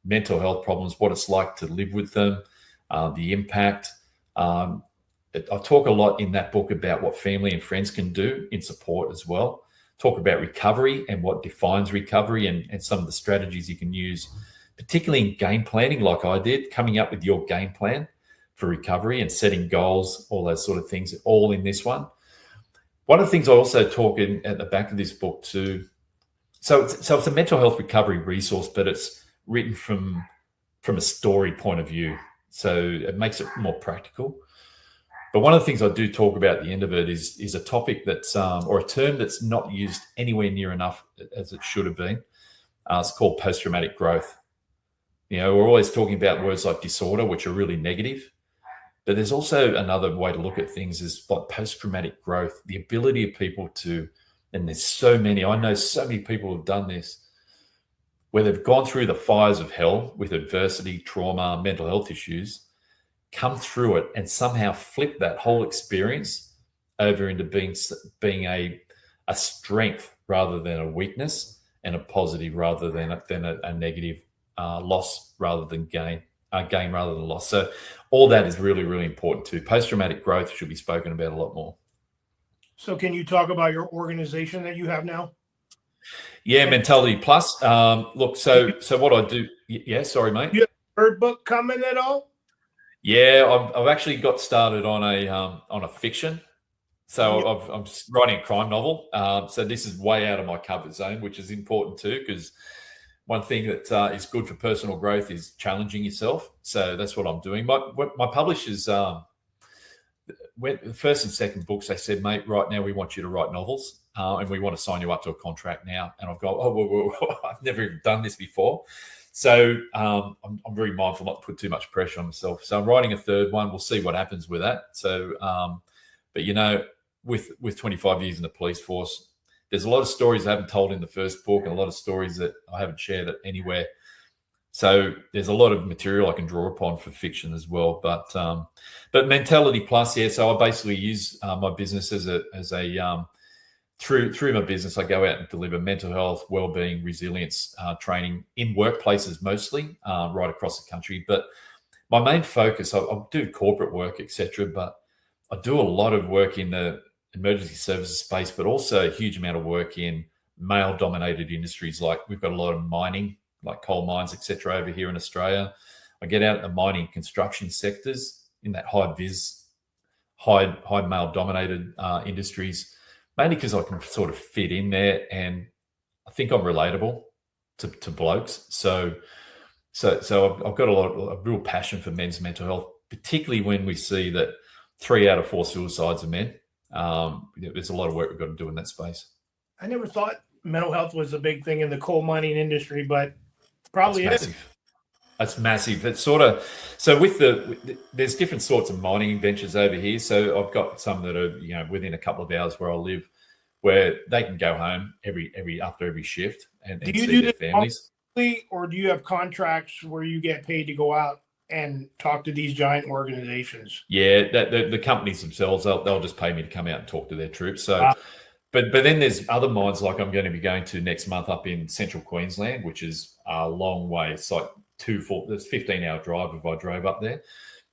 mental health problems, what it's like to live with them, the impact. I talk a lot in that book about what family and friends can do in support as well. Talk about recovery and what defines recovery and some of the strategies you can use, particularly in game planning, like I did, coming up with your game plan for recovery and setting goals, all those sort of things, all in this one. One of the things I also talk at the back of this book too, so it's a mental health recovery resource, but it's written from a story point of view. So it makes it more practical. But one of the things I do talk about at the end of it is a topic that's, or a term that's not used anywhere near enough as it should have been. It's called post-traumatic growth. We're always talking about words like disorder, which are really negative. But there's also another way to look at things is like post-traumatic growth, the ability of people to, and there's so many, I know so many people have done this, where they've gone through the fires of hell with adversity, trauma, mental health issues, come through it and somehow flip that whole experience over into being a strength rather than a weakness, and a positive rather than a negative, loss rather than gain rather than loss. So all that is really, really important too. Post-traumatic growth should be spoken about a lot more. So can you talk about your organization that you have now? Yeah, Mentality Plus. Look, so what I do, yeah, sorry, mate. You have a third book coming at all? Yeah, I've actually got started on a fiction. So I'm writing a crime novel. So this is way out of my comfort zone, which is important too, because one thing that is good for personal growth is challenging yourself. So that's what I'm doing. My publishers, the first and second books, they said, mate, right now we want you to write novels, and we want to sign you up to a contract now. And I've gone, whoa, I've never even done this before. So I'm very mindful not to put too much pressure on myself. So I'm writing a third one. We'll see what happens with that. So, but with 25 years in the police force, there's a lot of stories I haven't told in the first book, and a lot of stories that I haven't shared anywhere. So there's a lot of material I can draw upon for fiction as well. But Mentality Plus, yeah. So I basically use my business as a through my business, I go out and deliver mental health, wellbeing, resilience training in workplaces mostly, right across the country. But my main focus, I do corporate work, etc. But I do a lot of work in the emergency services space, but also a huge amount of work in male-dominated industries. Like we've got a lot of mining, like coal mines, etc. over here in Australia. I get out in the mining construction sectors in that high male-dominated industries, mainly because I can sort of fit in there, and I think I'm relatable to blokes. So I've got a real passion for men's mental health, particularly when we see that 3 out of 4 suicides are men. There's a lot of work we've got to do in that space. I never thought mental health was a big thing in the coal mining industry, but probably it's is. massive. It's massive. It's sort of so there's different sorts of mining ventures over here. So I've got some that are within a couple of hours where I live, where they can go home after every shift and see their families. Or do you have contracts where you get paid to go out and talk to these giant organizations? Yeah, the companies themselves, they'll just pay me to come out and talk to their troops. So, but then there's other mines like I'm going to be going to next month up in central Queensland, which is a long way. It's like there's 15-hour drive if I drove up there.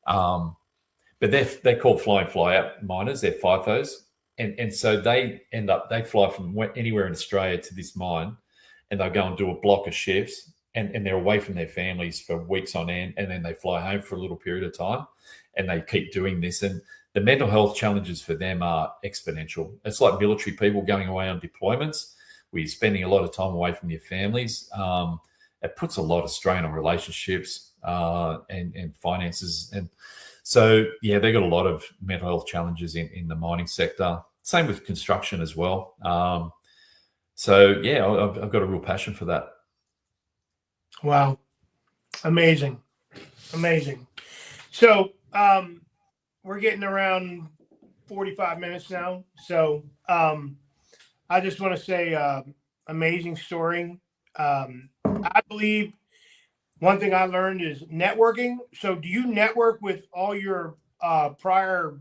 But they're called fly in, fly out miners. They're FIFOs. And so they fly from anywhere in Australia to this mine, and they'll go and do a block of shifts, and they're away from their families for weeks on end, and then they fly home for a little period of time, and they keep doing this. And the mental health challenges for them are exponential. It's like military people going away on deployments. We're spending a lot of time away from your families. It puts a lot of strain on relationships and finances. And so, yeah, they've got a lot of mental health challenges in the mining sector. Same with construction as well. So, yeah, I've got a real passion for that. Wow. Amazing. So we're getting around 45 minutes now. So I just want to say amazing story. I believe one thing I learned is networking. So do you network with all your prior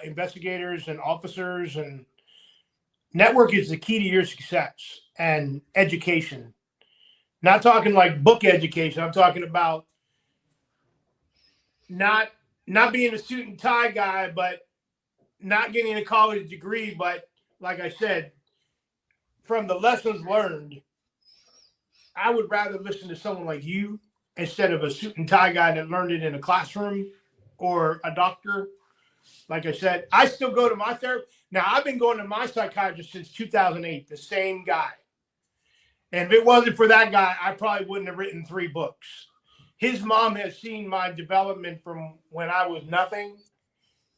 investigators and officers? And network is the key to your success and education. Not talking like book education. I'm talking about not being a suit and tie guy, but not getting a college degree. But like I said, from the lessons learned, I would rather listen to someone like you instead of a suit and tie guy that learned it in a classroom or a doctor. Like I said, I still go to my therapist. Now, I've been going to my psychiatrist since 2008, the same guy. And if it wasn't for that guy, I probably wouldn't have written 3 books. His mom has seen my development from when I was nothing,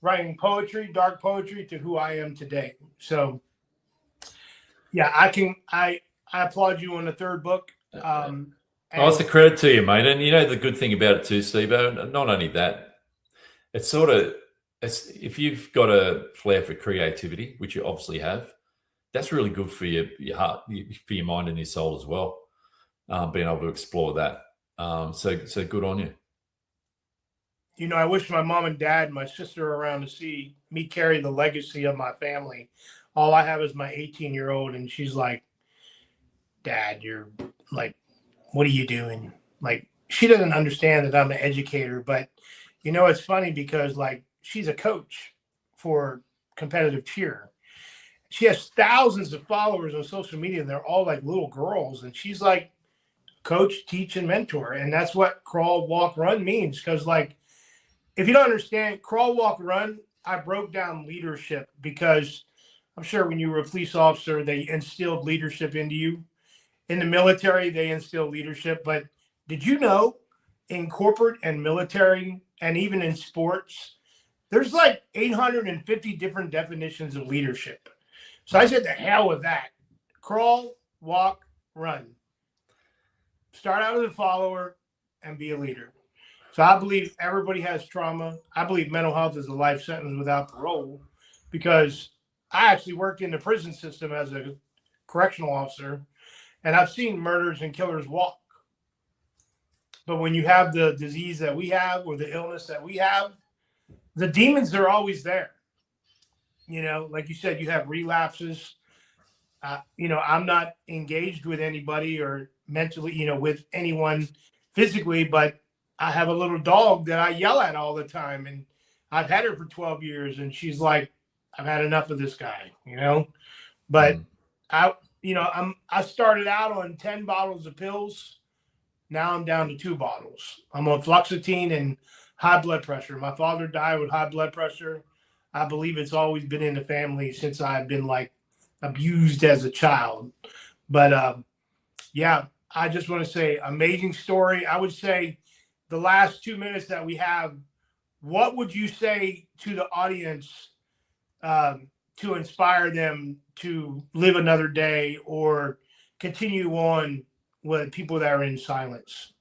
writing poetry, dark poetry, to who I am today. So, yeah, I applaud you on the 3rd book. It's a credit to you, mate. And the good thing about it too, Steve, not only that, it's if you've got a flair for creativity, which you obviously have, that's really good for your heart, for your mind and your soul as well. Being able to explore that. So good on you. I wish my mom and dad and my sister were around to see me carry the legacy of my family. All I have is my 18-year-old, and she's like, Dad, you're like, what are you doing? Like, she doesn't understand that I'm an educator, but it's funny because like she's a coach for competitive cheer. She has thousands of followers on social media, and they're all like little girls. And she's like, coach, teach, and mentor. And that's what crawl, walk, run means. Because like, if you don't understand crawl, walk, run, I broke down leadership because I'm sure when you were a police officer, they instilled leadership into you. In the military, they instill leadership. But did you know in corporate and military and even in sports, there's like 850 different definitions of leadership. So I said, the hell with that. Crawl, walk, run. Start out as a follower and be a leader. So I believe everybody has trauma. I believe mental health is a life sentence without parole, because I actually worked in the prison system as a correctional officer, and I've seen murderers and killers walk. But when you have the disease that we have or the illness that we have, the demons are always there. Like you said, you have relapses. I'm not engaged with anybody or mentally, with anyone physically, but I have a little dog that I yell at all the time. And I've had her for 12 years and she's like, I've had enough of this guy, but I started out on 10 bottles of pills. Now I'm down to 2 bottles. I'm on fluoxetine and high blood pressure. My father died with high blood pressure. I believe it's always been in the family since I've been like abused as a child. But yeah, I just want to say amazing story. I would say the last 2 minutes that we have, what would you say to the audience to inspire them to live another day or continue on with people that are in silence?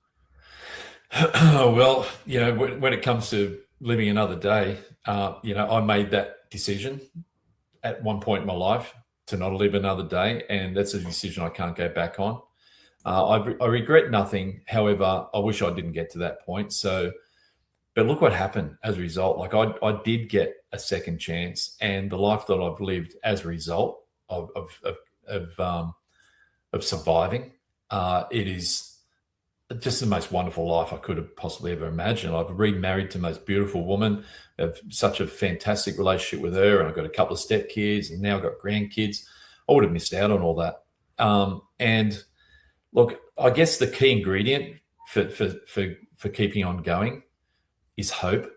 Well, when it comes to living another day, I made that decision at one point in my life to not live another day, and that's a decision I can't go back on. I regret nothing. However, I wish I didn't get to that point. So, but look what happened as a result. Like I did get a second chance, and the life that I've lived as a result of surviving, it is just the most wonderful life I could have possibly ever imagined. I've remarried to the most beautiful woman. I have such a fantastic relationship with her, and I've got a couple of stepkids, and now I've got grandkids. I would have missed out on all that. And look, I guess the key ingredient for keeping on going is hope.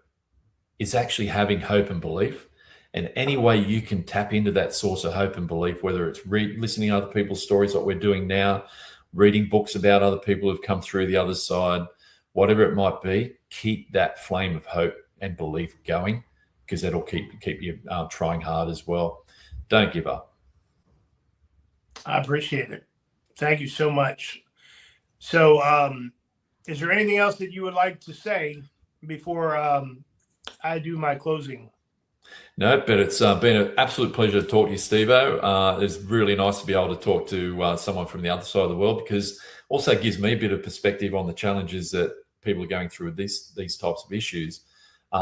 Is actually having hope and belief. And any way you can tap into that source of hope and belief, whether it's listening to other people's stories, like we're doing now, reading books about other people who've come through the other side, whatever it might be, keep that flame of hope and belief going, because that'll keep you trying hard as well. Don't give up. I appreciate it. Thank you so much. So is there anything else that you would like to say before I do my closing? No, but it's been an absolute pleasure to talk to you, Steve-O. It's really nice to be able to talk to someone from the other side of the world, because also gives me a bit of perspective on the challenges that people are going through with these types of issues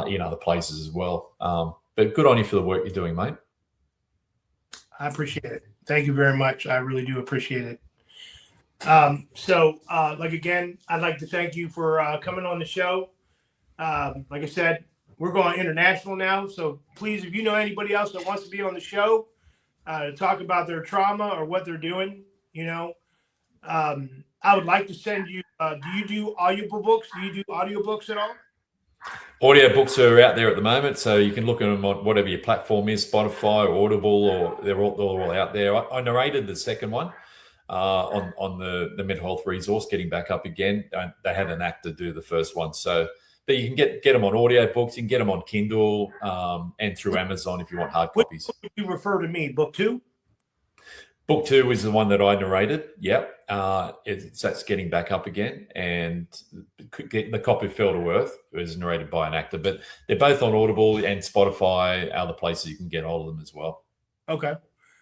in other places as well. But good on you for the work you're doing, mate. I appreciate it. Thank you very much. I really do appreciate it. Again, I'd like to thank you for coming on the show. Like I said, we're going international now. So please, if you know anybody else that wants to be on the show to talk about their trauma or what they're doing, I would like to send you. Do you do audiobooks? Do you do audiobooks at all? Audio books are out there at the moment, so you can look at them on whatever your platform is, Spotify or Audible, or they're all out there. I narrated the second one on the mental health resource, Getting Back Up Again. They had an actor do the first one, so. But you can get them on audio books. You can get them on Kindle and through Amazon if you want hard copies. What would you refer to me? Book 2? Book 2 is the one that I narrated. Yep. That's Getting Back Up Again. And The Copy Fell to Earth is narrated by an actor. But they're both on Audible and Spotify, other places you can get hold of them as well. Okay.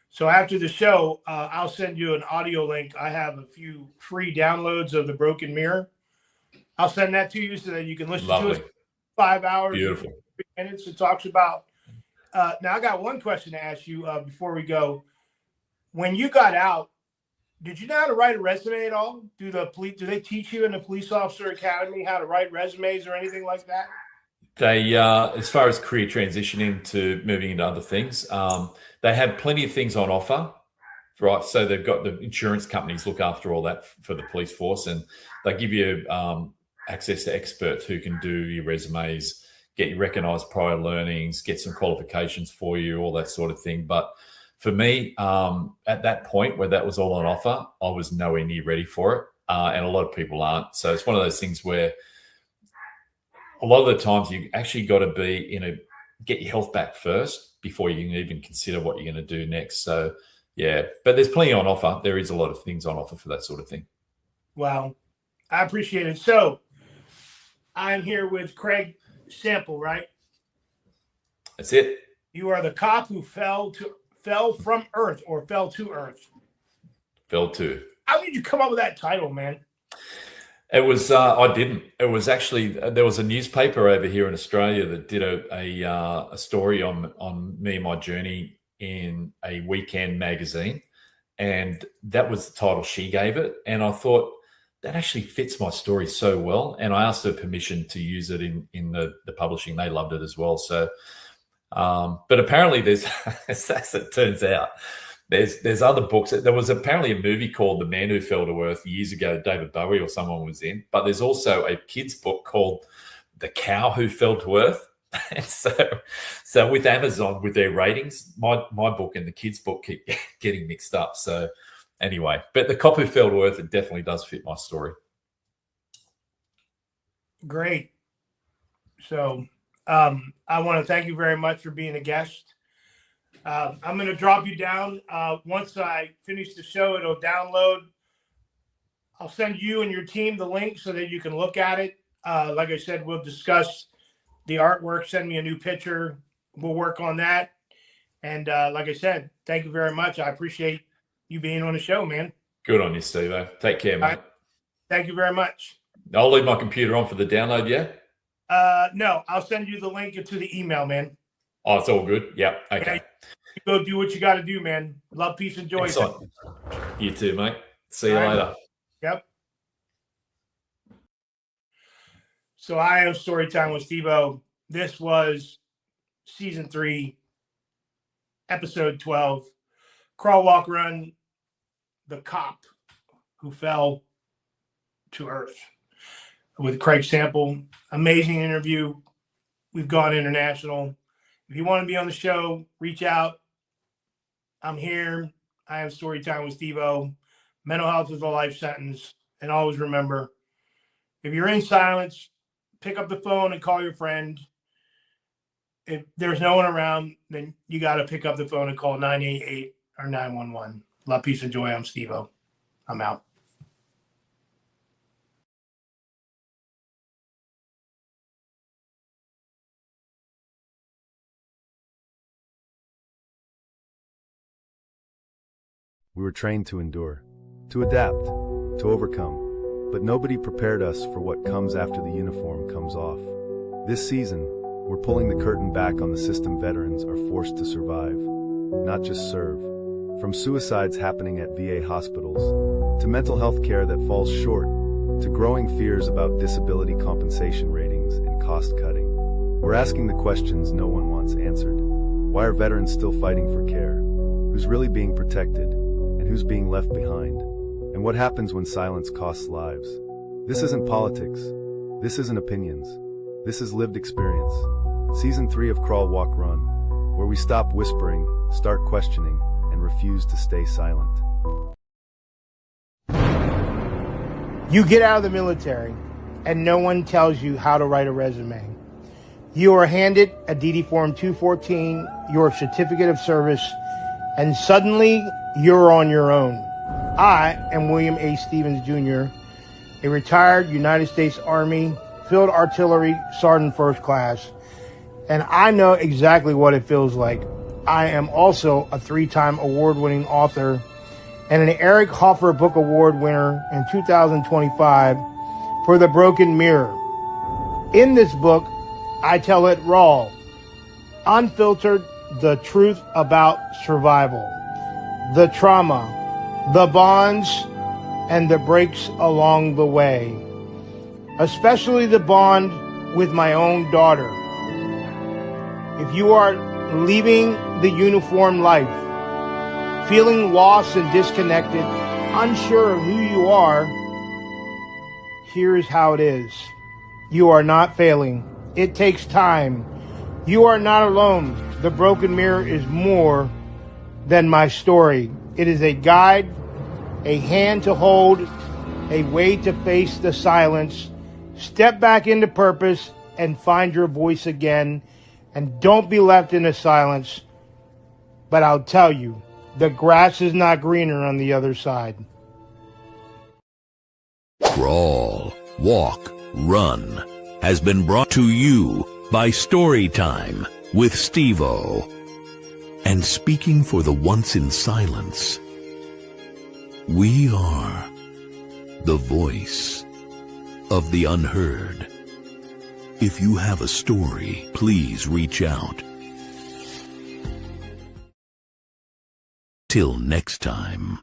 So after the show, I'll send you an audio link. I have a few free downloads of The Broken Mirror. I'll send that to you so that you can listen to it. 5 hours, beautiful 3 minutes. It talks about. Now, I got one question to ask you before we go. When you got out, did you know how to write a resume at all? Do they teach you in the police officer academy how to write resumes or anything like that? They, as far as career transitioning to moving into other things, they have plenty of things on offer. Right, so they've got the insurance companies look after all that for the police force, and they give you access to experts who can do your resumes, get you recognised prior learnings, get some qualifications for you, all that sort of thing. But for me, at that point where that was all on offer, I was nowhere near ready for it, and a lot of people aren't. So it's one of those things where a lot of the times you actually got to get your health back first before you can even consider what you're going to do next. So. Yeah, but there's plenty on offer. There is a lot of things on offer for that sort of thing. Wow. I appreciate it. So I'm here with Craig Semple, right? That's it. You are the cop who fell from Earth or fell to Earth. Fell to. How did you come up with that title, man? It was, I didn't. It was actually, there was a newspaper over here in Australia that did a story on me and my journey in a weekend magazine, and that was the title she gave it, and I thought that actually fits my story so well, and I asked her permission to use it in the publishing. They loved it as well. So but apparently there's as it turns out, there's other books. There was apparently a movie called The Man Who Fell to Earth years ago, David Bowie or someone was in, but there's also a kid's book called The Cow Who Fell to Earth. And so with Amazon, with their ratings, my book and the kids' book keep getting mixed up. So anyway, but The Cop Who Fell to Earth, it definitely does fit my story. Great. So I want to thank you very much for being a guest. I'm going to drop you down. Once I finish the show, it'll download. I'll send you and your team the link so that you can look at it. Like I said, we'll discuss the artwork. Send me a new picture. We'll work on that. And like I said, thank you very much. I appreciate you being on the show, man. Good on you, Steve. Take care, mate. Thank you very much. I'll leave my computer on for the download, yeah? No, I'll send you the link to the email, man. Oh, it's all good. Yeah. Okay. Yeah, you go do what you got to do, man. Love, peace, and joy. Excellent. You too, mate. See you later. Yep. So I am Storytime with Steve-O. This was season 3, episode 12. Crawl, walk, run. The cop who fell to earth with Craig Semple. Amazing interview. We've gone international. If you want to be on the show, reach out. I'm here. I have Storytime with Steve-O. Mental health is a life sentence. And always remember, if you're in silence, pick up the phone and call your friend. If there's no one around, then you got to pick up the phone and call 988 or 911. Love, peace, and joy. I'm Steve-O. I'm out. We were trained to endure, to adapt, to overcome, but nobody prepared us for what comes after the uniform comes off. This season, we're pulling the curtain back on the system veterans are forced to survive, not just serve. From suicides happening at VA hospitals, to mental health care that falls short, to growing fears about disability compensation ratings and cost cutting. We're asking the questions no one wants answered. Why are veterans still fighting for care? Who's really being protected? And who's being left behind? And what happens when silence costs lives? This isn't politics. This isn't opinions. This is lived experience. Season 3 of Crawl, Walk, Run, where we stop whispering, start questioning, and refuse to stay silent. You get out of the military and no one tells you how to write a resume. You are handed a DD Form 214, your certificate of service, and suddenly you're on your own. I am William A. Stevens, Jr., a retired United States Army Field Artillery Sergeant First Class, and I know exactly what it feels like. I am also a 3-time award-winning author and an Eric Hoffer Book Award winner in 2025 for The Broken Mirror. In this book, I tell it raw, unfiltered, the truth about survival, the trauma, the bonds, and the breaks along the way, especially the bond with my own daughter. If you are leaving the uniform life, feeling lost and disconnected, unsure of who you are, here's how it is. You are not failing. It takes time. You are not alone. The Broken Mirror is more than my story. It is a guide, a hand to hold, a way to face the silence, step back into purpose, and find your voice again. And don't be left in the silence. But I'll tell you, the grass is not greener on the other side. Crawl, Walk, Run has been brought to you by Storytime with Steve-O. And speaking for the once in silence, we are the voice of the unheard. If you have a story, please reach out. Till next time.